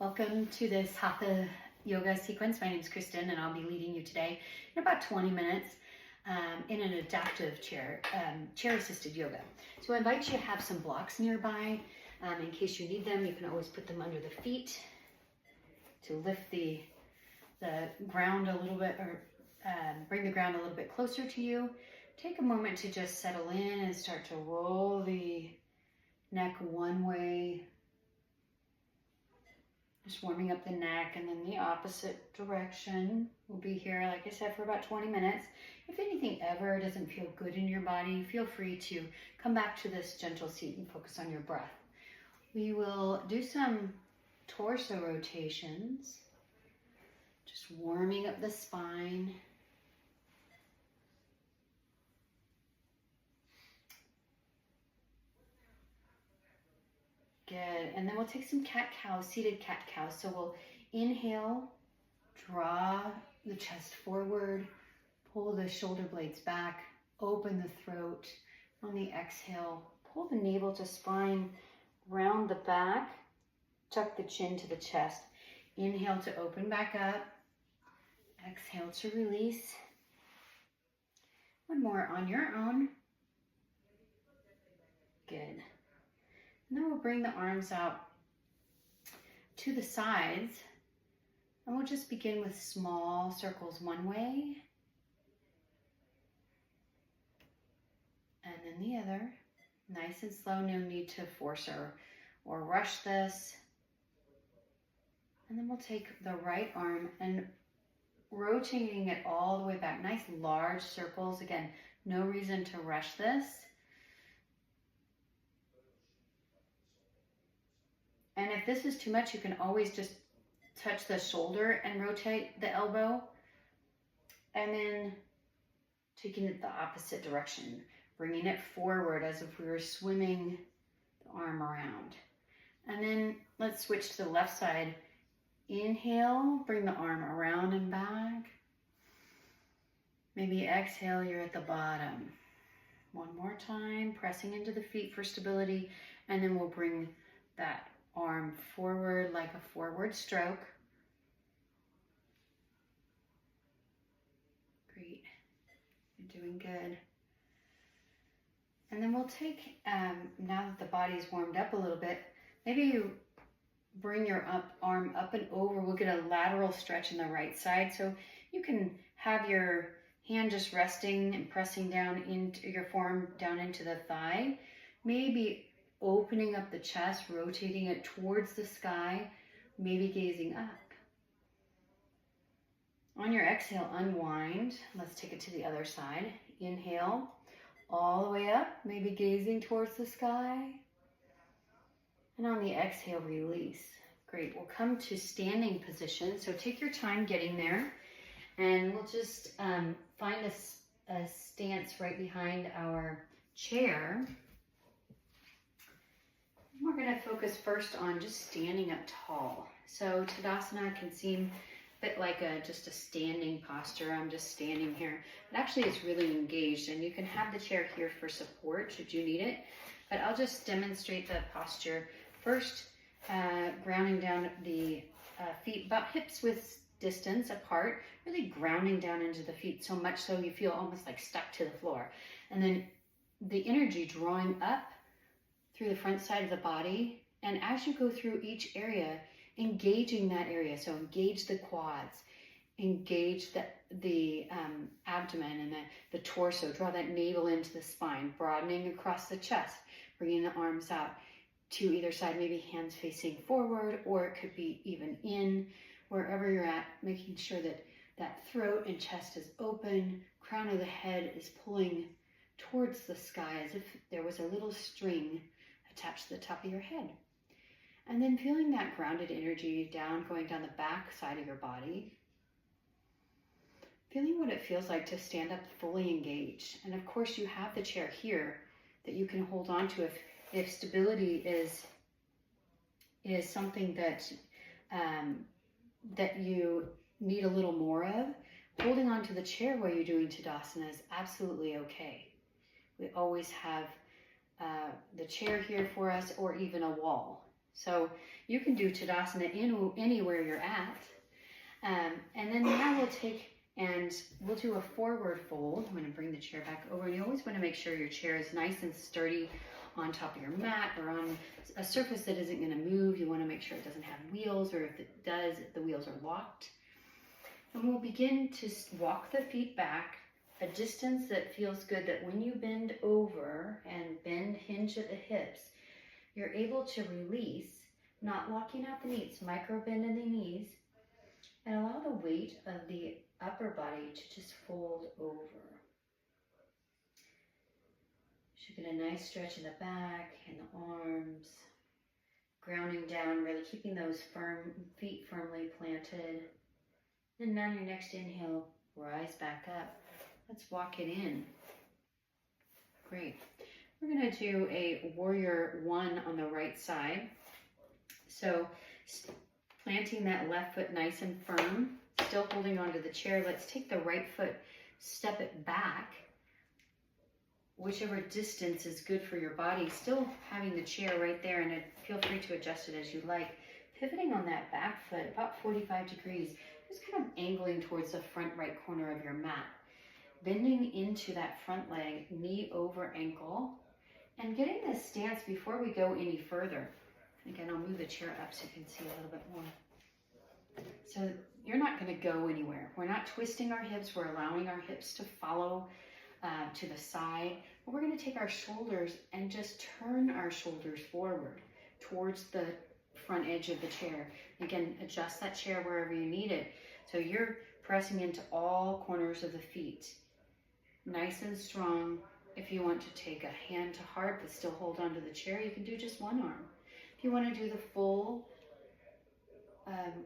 Welcome to this Hatha yoga sequence. My name is Kristen and I'll be leading you today in about 20 minutes in an adaptive chair assisted yoga. So I invite you to have some blocks nearby. In case you need them, you can always put them under the feet to lift the ground a little bit, or bring the ground a little bit closer to you. Take a moment to just settle in and start to roll the neck one way. Just warming up the neck, and then the opposite direction. We'll be here, like I said, for about 20 minutes. If anything ever doesn't feel good in your body, feel free to come back to this gentle seat and focus on your breath. We will do some torso rotations, just warming up the spine. Good, and then we'll take some cat-cow, seated cat-cow. So we'll inhale, draw the chest forward, pull the shoulder blades back, open the throat. On the exhale, pull the navel to spine, round the back, tuck the chin to the chest. Inhale to open back up, exhale to release. One more on your own. Good. And then we'll bring the arms out to the sides, and we'll just begin with small circles one way, and then the other. Nice and slow, no need to force or rush this. And then we'll take the right arm and rotating it all the way back. Nice large circles. Again, no reason to rush this. And if this is too much, you can always just touch the shoulder and rotate the elbow. And then taking it the opposite direction, bringing it forward as if we were swimming the arm around. And then let's switch to the left side. Inhale, bring the arm around and back. Maybe exhale, you're at the bottom. One more time, pressing into the feet for stability. And then we'll bring that arm forward like a forward stroke. Great, you're doing good. And then we'll take, now that the body's warmed up a little bit, maybe you bring your arm up and over. We'll get a lateral stretch in the right side. So you can have your hand just resting and pressing down into your forearm, down into the thigh. Maybe opening up the chest, rotating it towards the sky, maybe gazing up. On your exhale, unwind. Let's take it to the other side. Inhale, all the way up, maybe gazing towards the sky. And on the exhale, release. Great, we'll come to standing position. So take your time getting there. And we'll just find a stance right behind our chair. We're going to focus first on just standing up tall. So Tadasana can seem a bit like just a standing posture. I'm just standing here. But actually it's really engaged, and you can have the chair here for support should you need it. But I'll just demonstrate the posture. First, grounding down the feet about hips width distance apart, really grounding down into the feet so much so you feel almost like stuck to the floor. And then the energy drawing up through the front side of the body, and as you go through each area, engaging that area. So engage the quads, engage the abdomen and the torso, draw that navel into the spine, broadening across the chest, bringing the arms out to either side, maybe hands facing forward, or it could be even in, wherever you're at, making sure that that throat and chest is open, crown of the head is pulling towards the sky as if there was a little string attached to the top of your head. And then feeling that grounded energy going down the back side of your body. Feeling what it feels like to stand up fully engaged. And of course you have the chair here that you can hold on to if stability is something that that you need a little more of. Holding on to the chair while you're doing Tadasana is absolutely okay. We always have the chair here for us, or even a wall. So you can do Tadasana anywhere you're at. And then now we'll take and we'll do a forward fold. I'm going to bring the chair back over. You always want to make sure your chair is nice and sturdy on top of your mat or on a surface that isn't going to move. You want to make sure it doesn't have wheels, or if it does, the wheels are locked. And we'll begin to walk the feet back a distance that feels good, that when you bend over and hinge at the hips, you're able to release, not locking out the knees, micro bend in the knees, and allow the weight of the upper body to just fold over. Should get a nice stretch in the back and the arms, grounding down, really keeping those feet firmly planted. And on your next inhale, rise back up. Let's walk it in. Great. We're going to do a warrior one on the right side. So planting that left foot nice and firm, still holding onto the chair. Let's take the right foot, step it back, whichever distance is good for your body, still having the chair right there, and feel free to adjust it as you like. Pivoting on that back foot about 45 degrees, just kind of angling towards the front right corner of your mat. Bending into that front leg, knee over ankle, and getting this stance before we go any further. Again, I'll move the chair up so you can see a little bit more. So you're not going to go anywhere. We're not twisting our hips. We're allowing our hips to follow to the side. But we're going to take our shoulders and just turn our shoulders forward towards the front edge of the chair. Again, adjust that chair wherever you need it. So you're pressing into all corners of the feet. Nice and strong. If you want to take a hand to heart but still hold onto the chair, you can do just one arm. If you want to do the full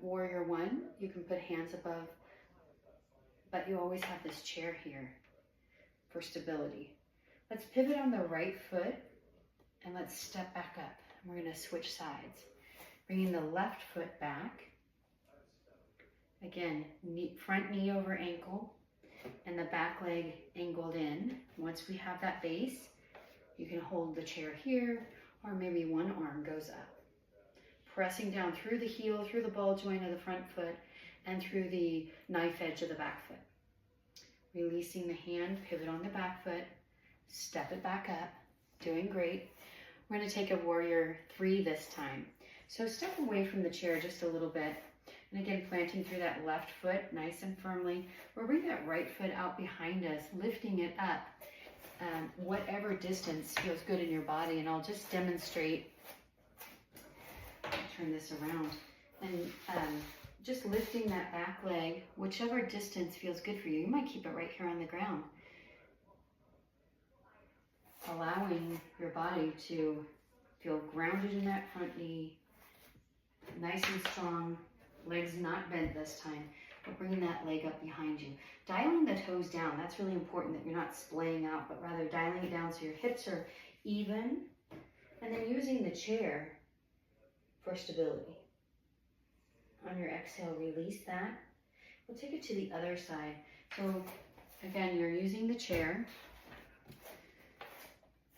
warrior one, you can put hands above, but you always have this chair here for stability. Let's pivot on the right foot and let's step back up. We're going to switch sides. Bringing the left foot back. Again, front knee over ankle and the back leg angled in. Once we have that base, you can hold the chair here, or maybe one arm goes up. Pressing down through the heel, through the ball joint of the front foot, and through the knife edge of the back foot. Releasing the hand, pivot on the back foot, step it back up. Doing great. We're going to take a warrior three this time. So step away from the chair just a little bit. And again, planting through that left foot nice and firmly. We'll bring that right foot out behind us, lifting it up. Whatever distance feels good in your body. And I'll just demonstrate. Turn this around. And just lifting that back leg, whichever distance feels good for you. You might keep it right here on the ground. Allowing your body to feel grounded in that front knee. Nice and strong. Legs not bent this time, but bringing that leg up behind you. Dialing the toes down, that's really important, that you're not splaying out, but rather dialing it down so your hips are even. And then using the chair for stability. On your exhale, release that. We'll take it to the other side. So again, you're using the chair,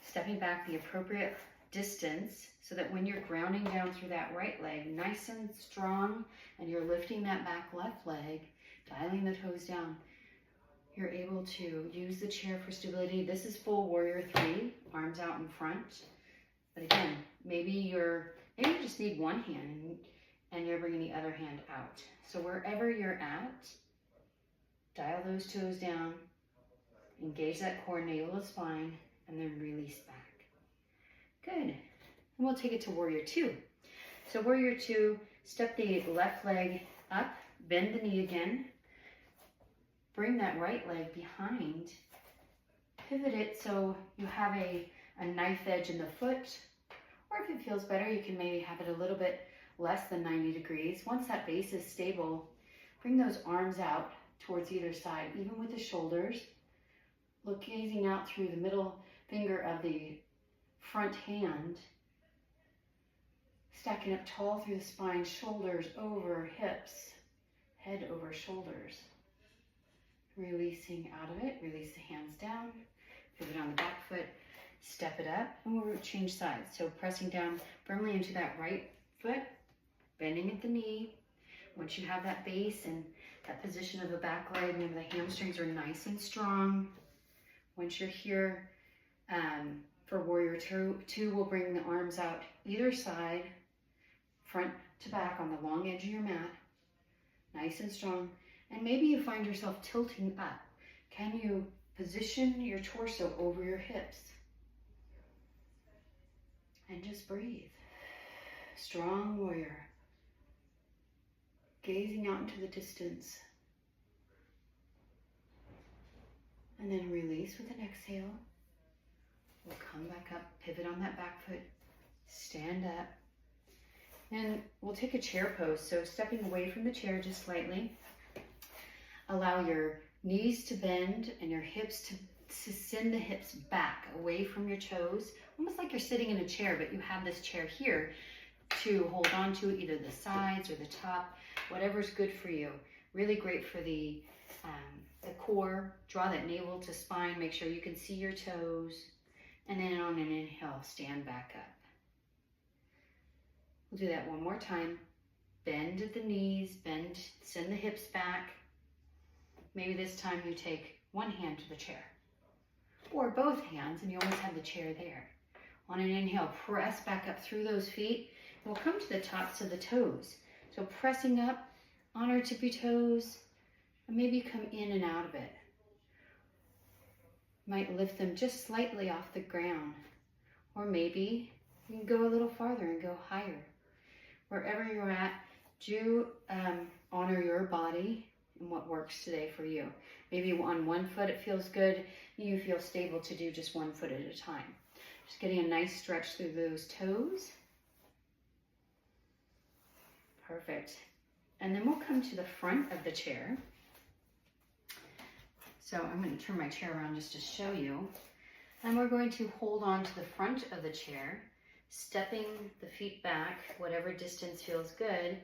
stepping back the appropriate distance so that when you're grounding down through that right leg, nice and strong, and you're lifting that back left leg, dialing the toes down, you're able to use the chair for stability. This is full warrior three, arms out in front. But again, maybe you just need one hand and you're bringing the other hand out. So wherever you're at, dial those toes down, engage that core, navel to spine, and then release back. Good. And we'll take it to warrior two. So warrior two, step the left leg up, bend the knee again, bring that right leg behind, pivot it so you have a knife edge in the foot, or if it feels better, you can maybe have it a little bit less than 90 degrees. Once that base is stable, bring those arms out towards either side, even with the shoulders. Look, gazing out through the middle finger of the front hand, stacking up tall through the spine, shoulders over hips, head over shoulders. Releasing out of it, release the hands down, pivot on the back foot, step it up, and we'll change sides. So pressing down firmly into that right foot, bending at the knee. Once you have that base and that position of the back leg, remember the hamstrings are nice and strong. Once you're here, for warrior two, we'll bring the arms out either side, front to back on the long edge of your mat, nice and strong. And maybe you find yourself tilting up. Can you position your torso over your hips? And just breathe. Strong warrior. Gazing out into the distance. And then release with an exhale. We'll come back up, pivot on that back foot, stand up. And we'll take a chair pose. So stepping away from the chair just slightly. Allow your knees to bend and your hips to send the hips back away from your toes. Almost like you're sitting in a chair, but you have this chair here to hold on to, either the sides or the top, whatever's good for you. Really great for the core. Draw that navel to spine. Make sure you can see your toes. And then on an inhale, stand back up. We'll do that one more time. Bend at the knees, bend, send the hips back. Maybe this time you take one hand to the chair, or both hands, and you always have the chair there. On an inhale, press back up through those feet. We'll come to the tops of the toes. So pressing up on our tippy toes, and maybe come in and out of it. Might lift them just slightly off the ground, or maybe you can go a little farther and go higher. Wherever you're at, do honor your body and what works today for you. Maybe on one foot it feels good, you feel stable to do just one foot at a time. Just getting a nice stretch through those toes. Perfect. And then we'll come to the front of the chair. So I'm going to turn my chair around just to show you. And we're going to hold on to the front of the chair, stepping the feet back, whatever distance feels good.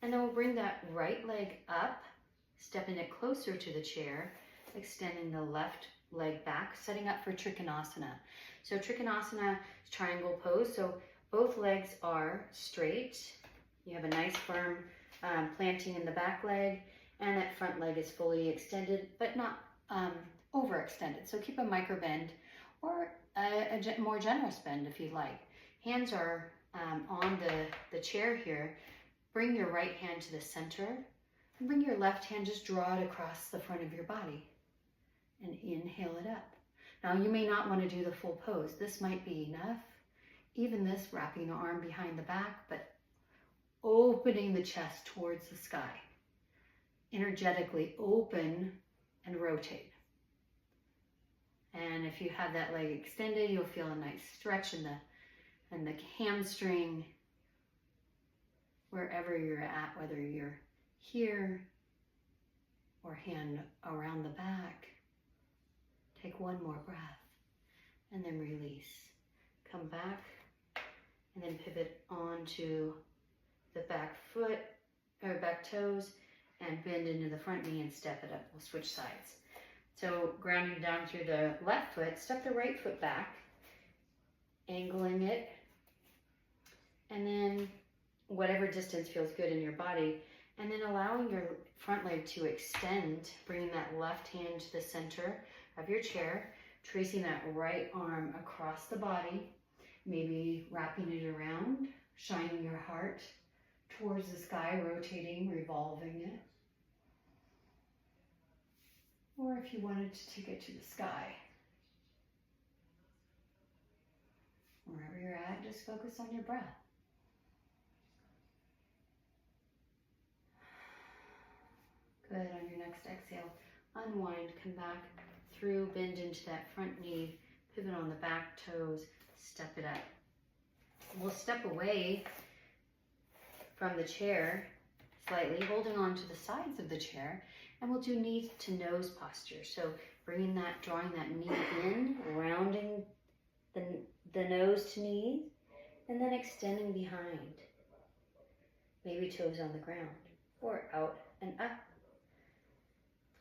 And then we'll bring that right leg up, stepping it closer to the chair, extending the left leg back, setting up for Trikonasana. So Trikonasana is triangle pose. So both legs are straight. You have a nice firm planting in the back leg, and that front leg is fully extended, but not overextended. So keep a micro bend or a more generous bend if you like. Hands are on the chair here. Bring your right hand to the center and bring your left hand, just draw it across the front of your body and inhale it up. Now you may not want to do the full pose. This might be enough. Even this, wrapping the arm behind the back, but opening the chest towards the sky. Energetically open and rotate. And if you have that leg extended, you'll feel a nice stretch in the hamstring, wherever you're at, whether you're here or hand around the back. Take one more breath and then release. Come back and then pivot onto the back foot or back toes and bend into the front knee and step it up. We'll switch sides. So grounding down through the left foot, step the right foot back, angling it, and then whatever distance feels good in your body, and then allowing your front leg to extend, bringing that left hand to the center of your chair, tracing that right arm across the body, maybe wrapping it around, shining your heart towards the sky, rotating, revolving it. Or if you wanted to take it to the sky. Wherever you're at, just focus on your breath. Good. On your next exhale, unwind, come back through, bend into that front knee, pivot on the back toes, step it up. We'll step away from the chair slightly, holding on to the sides of the chair, and we'll do knee to nose posture. So bringing that, drawing that knee in, rounding the nose to knee, and then extending behind. Maybe toes on the ground, or out and up.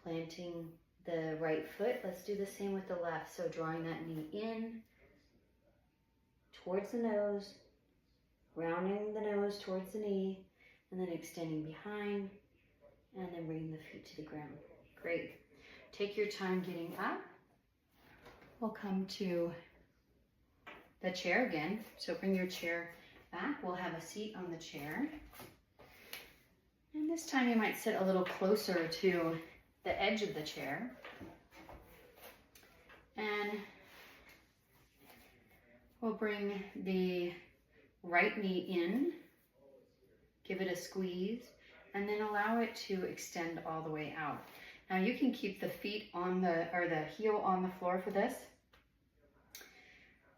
Planting the right foot. Let's do the same with the left. So drawing that knee in, towards the nose, Rounding the nose towards the knee, and then extending behind, and then bringing the feet to the ground. Great. Take your time getting up. We'll come to the chair again. So bring your chair back. We'll have a seat on the chair. And this time you might sit a little closer to the edge of the chair. And we'll bring the right knee in, give it a squeeze, and then allow it to extend all the way out. Now you can keep the feet on the heel on the floor for this,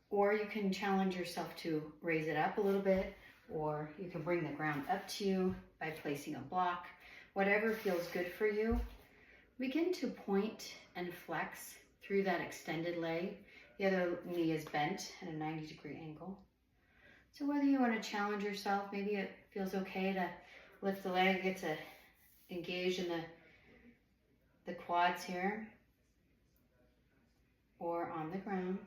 or you can challenge yourself to raise it up a little bit, or you can bring the ground up to you by placing a block. Whatever feels good for you. Begin to point and flex through that extended leg. The other knee is bent at a 90-degree angle. So whether you want to challenge yourself, maybe it feels okay to lift the leg, get to engage in the quads here, or on the ground.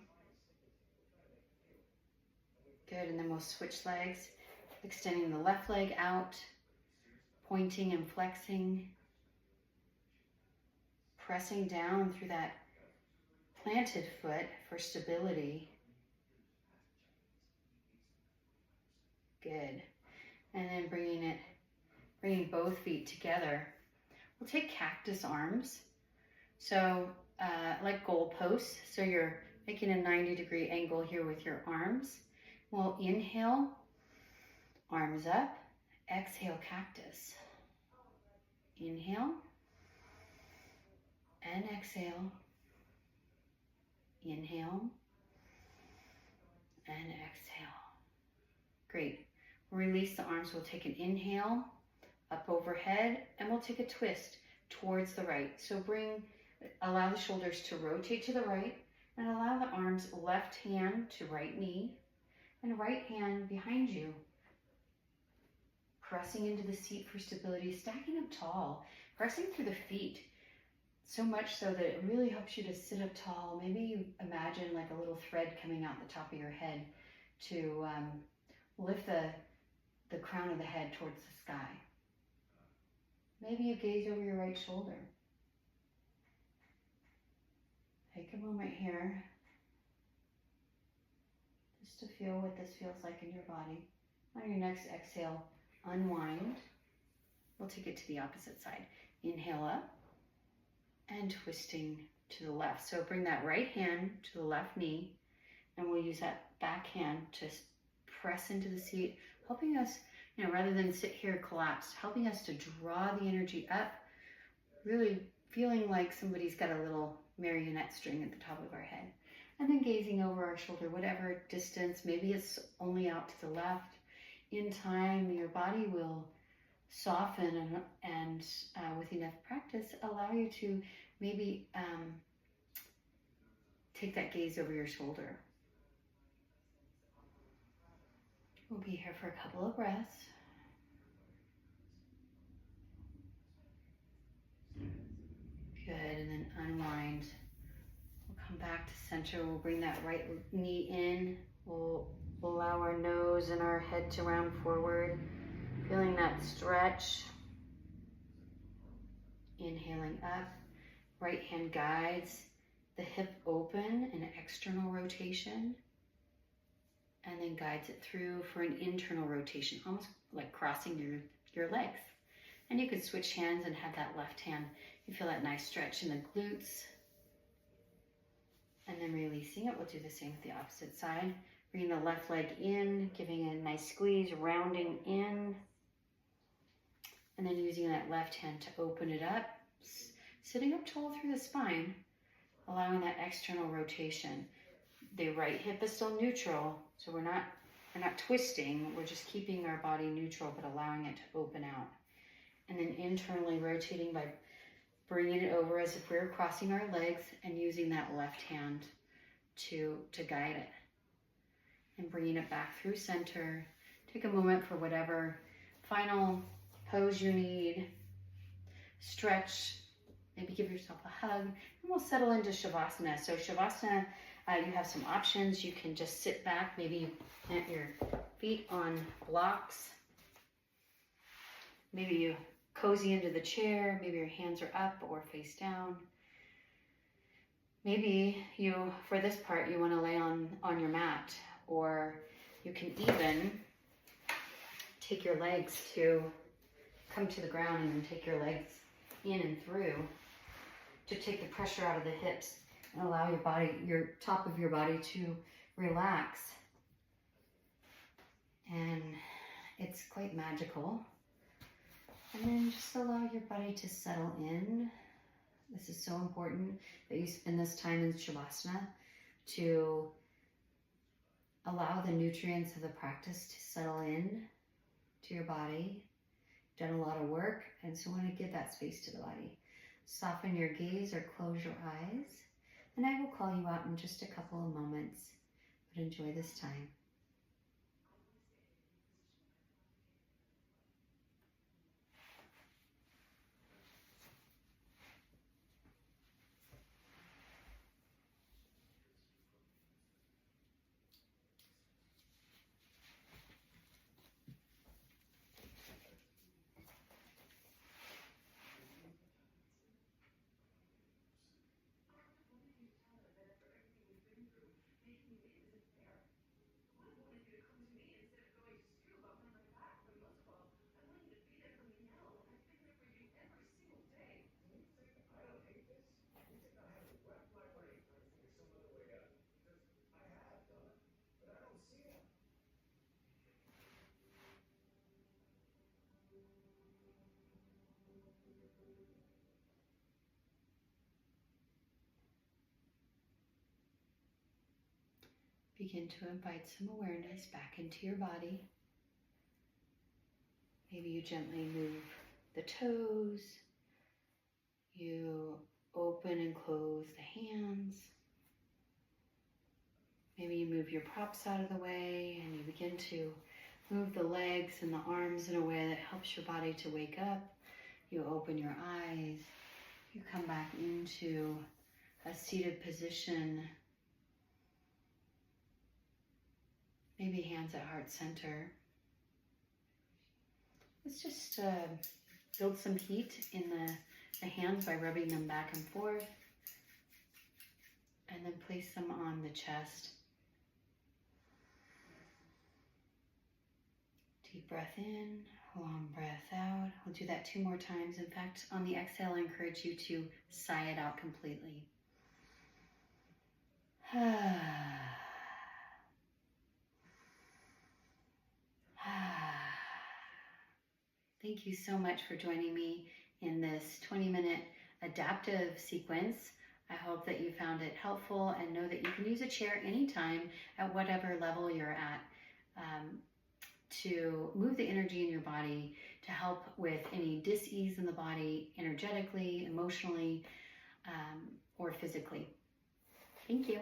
Good, and then we'll switch legs, extending the left leg out, pointing and flexing, pressing down through that planted foot for stability. Good. And then bringing both feet together. We'll take cactus arms. So like goalposts. So you're making a 90-degree angle here with your arms. We'll inhale, arms up. Exhale, cactus. Inhale and exhale. Inhale and exhale. Great. We'll release the arms. We'll take an inhale up overhead, and we'll take a twist towards the right. So allow the shoulders to rotate to the right, and allow the arms left hand to right knee and right hand behind you. Pressing into the seat for stability, stacking up tall, pressing through the feet. So much so that it really helps you to sit up tall. Maybe you imagine like a little thread coming out the top of your head to lift the crown of the head towards the sky. Maybe you gaze over your right shoulder. Take a moment here just to feel what this feels like in your body. On your next exhale, unwind. We'll take it to the opposite side. Inhale up and twisting to the left. So bring that right hand to the left knee, and we'll use that back hand to press into the seat, helping us, rather than sit here collapsed, helping us to draw the energy up, really feeling like somebody's got a little marionette string at the top of our head. And then gazing over our shoulder, whatever distance, maybe it's only out to the left. In time, your body will soften and with enough practice, allow you to maybe take that gaze over your shoulder. We'll be here for a couple of breaths. Good, and then unwind. We'll come back to center. We'll bring that right knee in. We'll allow our nose and our head to round forward. Feeling that stretch. Inhaling up. Right hand guides the hip open in an external rotation. And then guides it through for an internal rotation, almost like crossing your legs. And you could switch hands and have that left hand. You feel that nice stretch in the glutes. And then releasing it, we'll do the same with the opposite side. Bringing the left leg in, giving it a nice squeeze, rounding in. And then using that left hand to open it up. Sitting up tall through the spine, allowing that external rotation. The right hip is still neutral, so we're not twisting, we're just keeping our body neutral, but allowing it to open out. And then internally rotating by bringing it over as if we were crossing our legs and using that left hand to guide it. And bringing it back through center. Take a moment for whatever final pose you need. Stretch, maybe give yourself a hug, and we'll settle into Shavasana. So Shavasana You have some options. You can just sit back, maybe plant your feet on blocks. Maybe you cozy into the chair. Maybe your hands are up or face down. Maybe you, for this part, you want to lay on your mat, or you can even take your legs to come to the ground and then take your legs in and through to take the pressure out of the hips and allow your body, your top of your body to relax. And it's quite magical. And then just allow your body to settle in. This is so important that you spend this time in Shavasana to allow the nutrients of the practice to settle in to your body. You've done a lot of work, and so want to give that space to the body. Soften your gaze or close your eyes, and I will call you out in just a couple of moments, but enjoy this time. Begin to invite some awareness back into your body. Maybe you gently move the toes. You open and close the hands. Maybe you move your props out of the way and you begin to move the legs and the arms in a way that helps your body to wake up. You open your eyes. You come back into a seated position. Maybe hands at heart center. Let's just build some heat in the hands by rubbing them back and forth. And then place them on the chest. Deep breath in, long breath out. We'll do that 2 more times. In fact, on the exhale, I encourage you to sigh it out completely. Thank you so much for joining me in this 20-minute adaptive sequence. I hope that you found it helpful and know that you can use a chair anytime at whatever level you're at to move the energy in your body to help with any dis-ease in the body energetically, emotionally, or physically. Thank you.